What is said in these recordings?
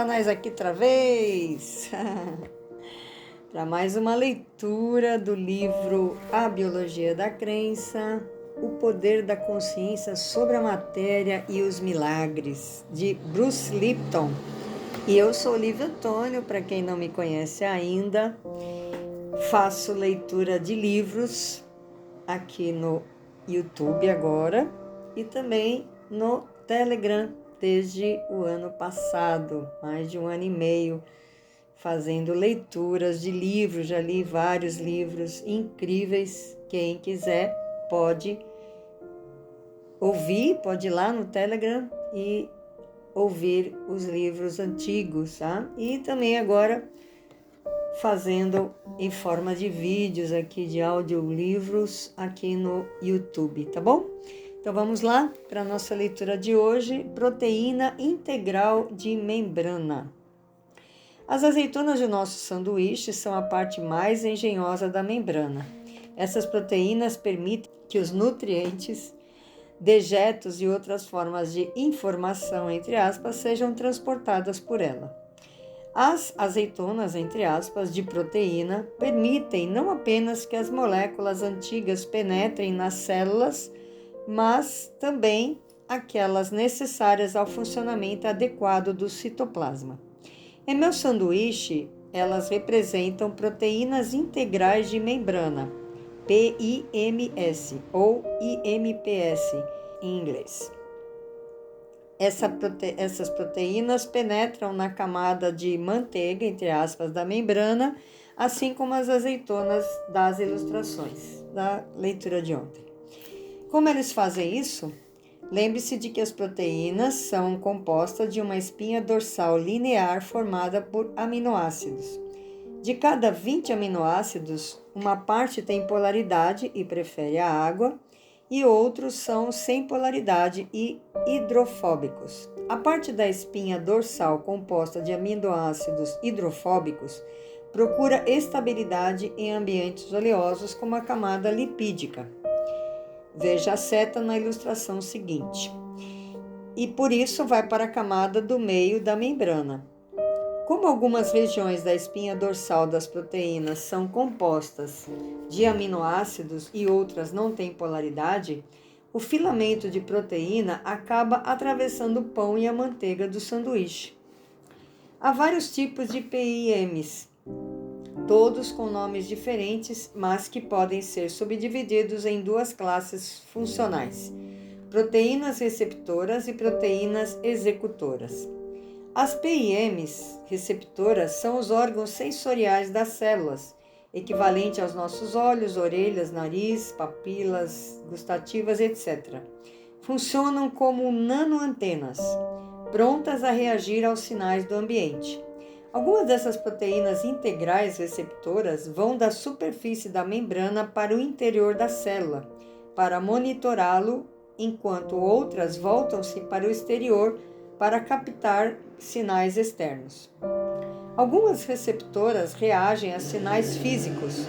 Opa, nós aqui outra vez! Para mais uma leitura do livro A Biologia da Crença, O Poder da Consciência sobre a Matéria e os Milagres, de Bruce Lipton. E eu sou Olivia Antônio, para quem não me conhece ainda, faço leitura de livros aqui no YouTube agora e também no Telegram desde o ano passado, mais de 1 ano e meio, fazendo leituras de livros. Já li vários livros incríveis. Quem quiser pode ouvir, pode ir lá no Telegram e ouvir os livros antigos, tá? E também agora fazendo em forma de vídeos aqui, de audiolivros aqui no YouTube, tá bom? Então vamos lá para a nossa leitura de hoje, proteína integral de membrana. As azeitonas do nosso sanduíche são a parte mais engenhosa da membrana. Essas proteínas permitem que os nutrientes, dejetos e outras formas de informação, entre aspas, sejam transportadas por ela. As azeitonas, entre aspas, de proteína permitem não apenas que as moléculas antigas penetrem nas células, mas também aquelas necessárias ao funcionamento adequado do citoplasma. Em meu sanduíche, elas representam proteínas integrais de membrana, PIMS ou IMPS em inglês. Essas proteínas penetram na camada de manteiga, entre aspas, da membrana, assim como as azeitonas das ilustrações da leitura de ontem. Como eles fazem isso? Lembre-se de que as proteínas são compostas de uma espinha dorsal linear formada por aminoácidos. De cada 20 aminoácidos, uma parte tem polaridade e prefere a água, e outros são sem polaridade e hidrofóbicos. A parte da espinha dorsal composta de aminoácidos hidrofóbicos procura estabilidade em ambientes oleosos como a camada lipídica. Veja a seta na ilustração seguinte. E por isso vai para a camada do meio da membrana. Como algumas regiões da espinha dorsal das proteínas são compostas de aminoácidos e outras não têm polaridade, o filamento de proteína acaba atravessando o pão e a manteiga do sanduíche. Há vários tipos de PIMs, todos com nomes diferentes, mas que podem ser subdivididos em duas classes funcionais: proteínas receptoras e proteínas executoras. As PIMs receptoras são os órgãos sensoriais das células, equivalente aos nossos olhos, orelhas, nariz, papilas gustativas, etc. Funcionam como nanoantenas, prontas a reagir aos sinais do ambiente. Algumas dessas proteínas integrais receptoras vão da superfície da membrana para o interior da célula, para monitorá-lo, enquanto outras voltam-se para o exterior para captar sinais externos. Algumas receptoras reagem a sinais físicos.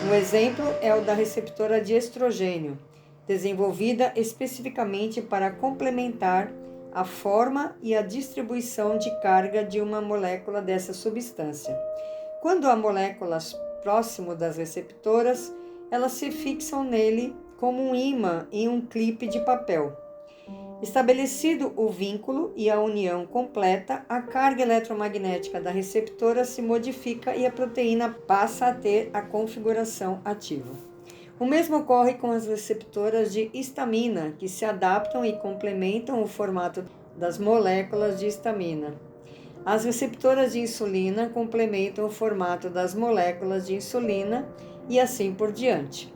Um exemplo é o da receptora de estrogênio, desenvolvida especificamente para complementar a forma e a distribuição de carga de uma molécula dessa substância. Quando há moléculas próximo das receptoras, elas se fixam nele como um ímã em um clipe de papel. Estabelecido o vínculo e a união completa, a carga eletromagnética da receptora se modifica e a proteína passa a ter a configuração ativa. O mesmo ocorre com as receptoras de histamina, que se adaptam e complementam o formato das moléculas de histamina. As receptoras de insulina complementam o formato das moléculas de insulina e assim por diante.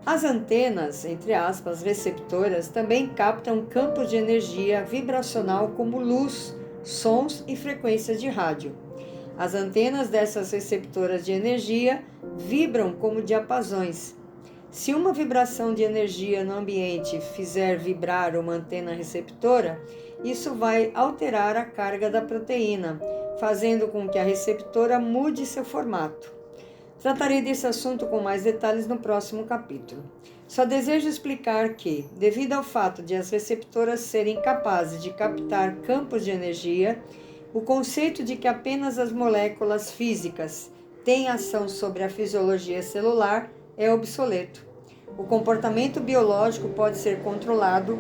As antenas, entre aspas, receptoras, também captam campos de energia vibracional como luz, sons e frequências de rádio. As antenas dessas receptoras de energia vibram como diapasões. Se uma vibração de energia no ambiente fizer vibrar uma antena receptora, isso vai alterar a carga da proteína, fazendo com que a receptora mude seu formato. Tratarei desse assunto com mais detalhes no próximo capítulo. Só desejo explicar que, devido ao fato de as receptoras serem capazes de captar campos de energia, O conceito de que apenas as moléculas físicas têm ação sobre a fisiologia celular é obsoleto. O comportamento biológico pode ser controlado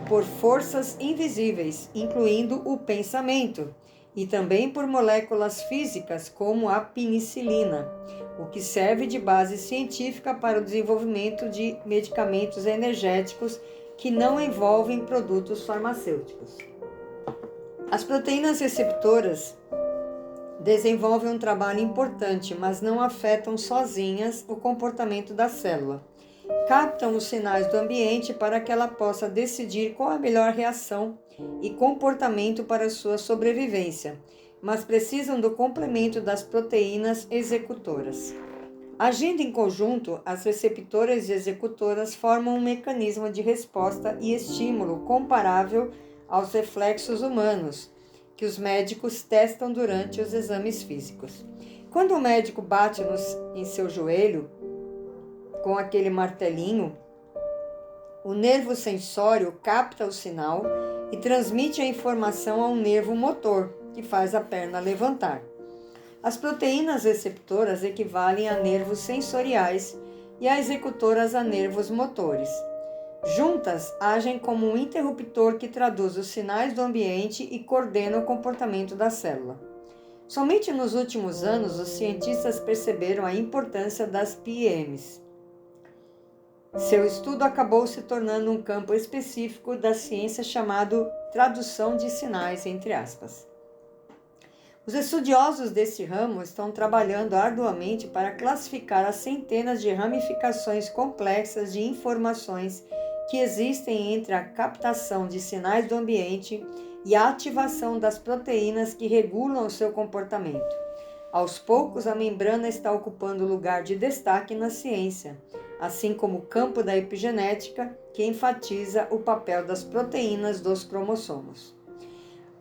por forças invisíveis, incluindo o pensamento, e também por moléculas físicas como a penicilina, o que serve de base científica para o desenvolvimento de medicamentos energéticos que não envolvem produtos farmacêuticos. As proteínas receptoras desenvolvem um trabalho importante, mas não afetam sozinhas o comportamento da célula. Captam os sinais do ambiente para que ela possa decidir qual a melhor reação e comportamento para sua sobrevivência, mas precisam do complemento das proteínas executoras. Agindo em conjunto, as receptoras e executoras formam um mecanismo de resposta e estímulo comparável aos reflexos humanos, que os médicos testam durante os exames físicos. Quando o médico bate em seu joelho com aquele martelinho, o nervo sensório capta o sinal e transmite a informação ao nervo motor, que faz a perna levantar. As proteínas receptoras equivalem a nervos sensoriais e as executoras a nervos motores. Juntas, agem como um interruptor que traduz os sinais do ambiente e coordena o comportamento da célula. Somente nos últimos anos, os cientistas perceberam a importância das PMs. Seu estudo acabou se tornando um campo específico da ciência chamado tradução de sinais, entre aspas. Os estudiosos deste ramo estão trabalhando arduamente para classificar as centenas de ramificações complexas de informações que existem entre a captação de sinais do ambiente e a ativação das proteínas que regulam o seu comportamento. Aos poucos, a membrana está ocupando lugar de destaque na ciência, assim como o campo da epigenética, que enfatiza o papel das proteínas dos cromossomos.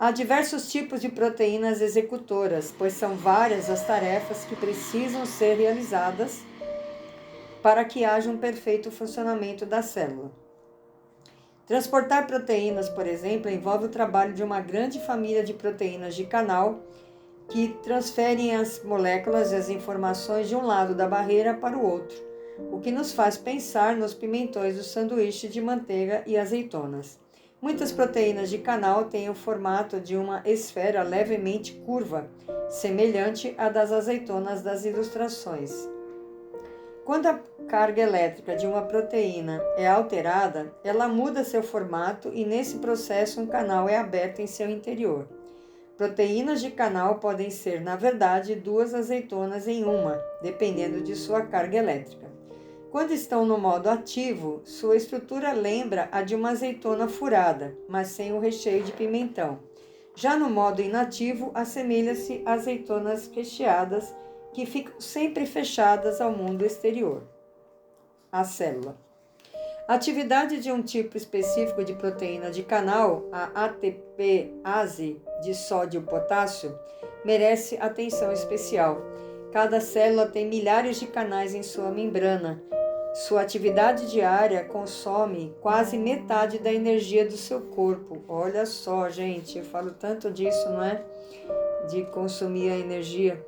Há diversos tipos de proteínas executoras, pois são várias as tarefas que precisam ser realizadas para que haja um perfeito funcionamento da célula. Transportar proteínas, por exemplo, envolve o trabalho de uma grande família de proteínas de canal que transferem as moléculas e as informações de um lado da barreira para o outro, o que nos faz pensar nos pimentões do sanduíche de manteiga e azeitonas. Muitas proteínas de canal têm o formato de uma esfera levemente curva, semelhante à das azeitonas das ilustrações. Quando a carga elétrica de uma proteína é alterada, ela muda seu formato e nesse processo um canal é aberto em seu interior. Proteínas de canal podem ser, na verdade, duas azeitonas em uma, dependendo de sua carga elétrica. Quando estão no modo ativo, sua estrutura lembra a de uma azeitona furada, mas sem o recheio de pimentão. Já no modo inativo, assemelha-se a azeitonas recheadas, que ficam sempre fechadas ao mundo exterior. A célula. A atividade de um tipo específico de proteína de canal, a ATPase de sódio-potássio, merece atenção especial. Cada célula tem milhares de canais em sua membrana. Sua atividade diária consome quase metade da energia do seu corpo. Olha só, gente, eu falo tanto disso, não é? De consumir a energia.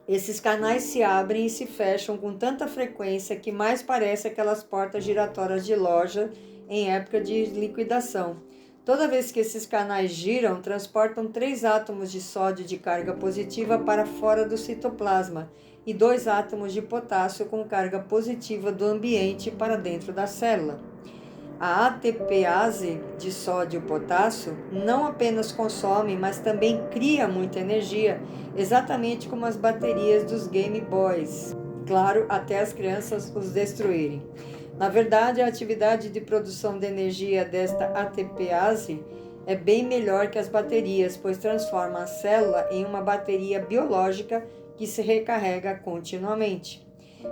Esses canais se abrem e se fecham com tanta frequência que mais parece aquelas portas giratórias de loja em época de liquidação. Toda vez que esses canais giram, transportam 3 átomos de sódio de carga positiva para fora do citoplasma e 2 átomos de potássio com carga positiva do ambiente para dentro da célula. A ATPase de sódio e potássio não apenas consome, mas também cria muita energia, exatamente como as baterias dos Game Boys. Claro, até as crianças os destruírem. Na verdade, a atividade de produção de energia desta ATPase é bem melhor que as baterias, pois transforma a célula em uma bateria biológica que se recarrega continuamente.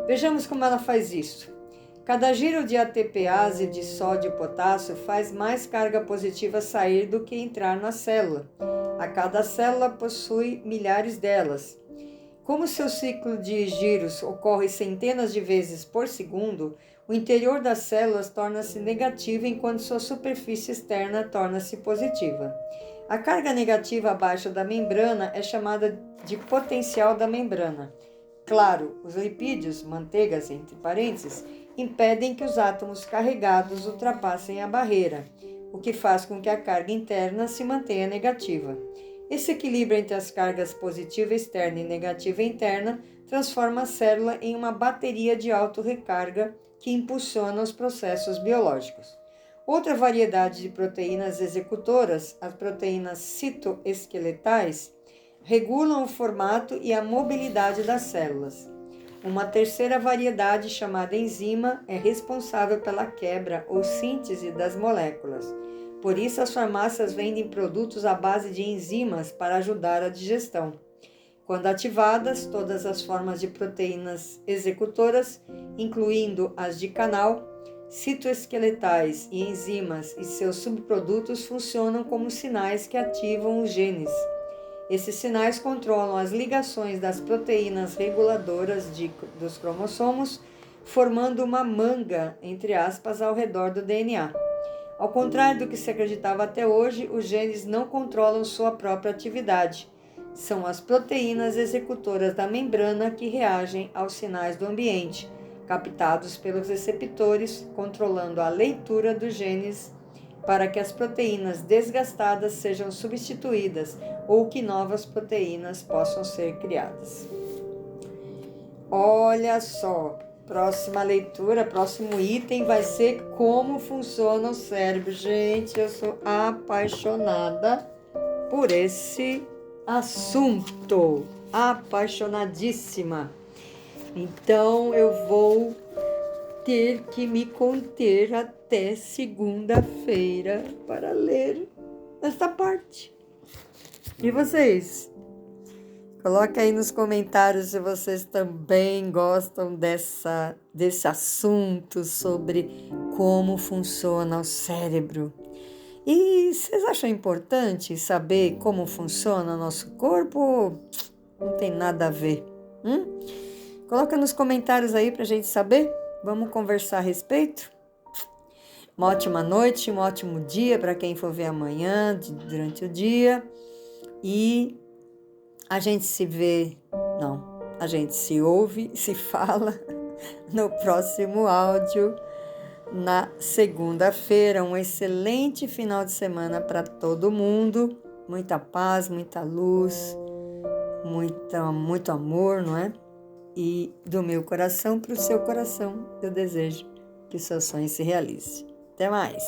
Vejamos como ela faz isso. Cada giro de ATPase de sódio e potássio faz mais carga positiva sair do que entrar na célula. A cada célula possui milhares delas. Como seu ciclo de giros ocorre centenas de vezes por segundo, o interior das células torna-se negativo enquanto sua superfície externa torna-se positiva. A carga negativa abaixo da membrana é chamada de potencial da membrana. Claro, os lipídios, manteigas entre parênteses, impedem que os átomos carregados ultrapassem a barreira, o que faz com que a carga interna se mantenha negativa. Esse equilíbrio entre as cargas positiva externa e negativa interna transforma a célula em uma bateria de autorrecarga que impulsiona os processos biológicos. Outra variedade de proteínas executoras, as proteínas citoesqueletais, regulam o formato e a mobilidade das células. Uma terceira variedade, chamada enzima, é responsável pela quebra ou síntese das moléculas. Por isso, as farmácias vendem produtos à base de enzimas para ajudar a digestão. Quando ativadas, todas as formas de proteínas executoras, incluindo as de canal, citoesqueletais e enzimas e seus subprodutos, funcionam como sinais que ativam os genes. Esses sinais controlam as ligações das proteínas reguladoras dos cromossomos, formando uma manga, entre aspas, ao redor do DNA. Ao contrário do que se acreditava até hoje, os genes não controlam sua própria atividade. São as proteínas executoras da membrana que reagem aos sinais do ambiente, captados pelos receptores, controlando a leitura dos genes para que as proteínas desgastadas sejam substituídas ou que novas proteínas possam ser criadas. Olha só! Próxima leitura, próximo item vai ser como funciona o cérebro. Gente, eu sou apaixonada por esse assunto. Apaixonadíssima. Então, eu vou ter que me conter até segunda-feira para ler esta parte. E vocês? Coloca aí nos comentários se vocês também gostam desse assunto sobre como funciona o cérebro. E vocês acham importante saber como funciona o nosso corpo? Não tem nada a ver. Coloca nos comentários aí pra gente saber. Vamos conversar a respeito? Uma ótima noite, um ótimo dia para quem for ver amanhã, durante o dia. E a gente se vê, não, a gente se ouve, se fala no próximo áudio, na segunda-feira. Um excelente final de semana para todo mundo. Muita paz, muita luz, muito amor, não é? E do meu coração para o seu coração, eu desejo que o seu sonho se realize. Até mais!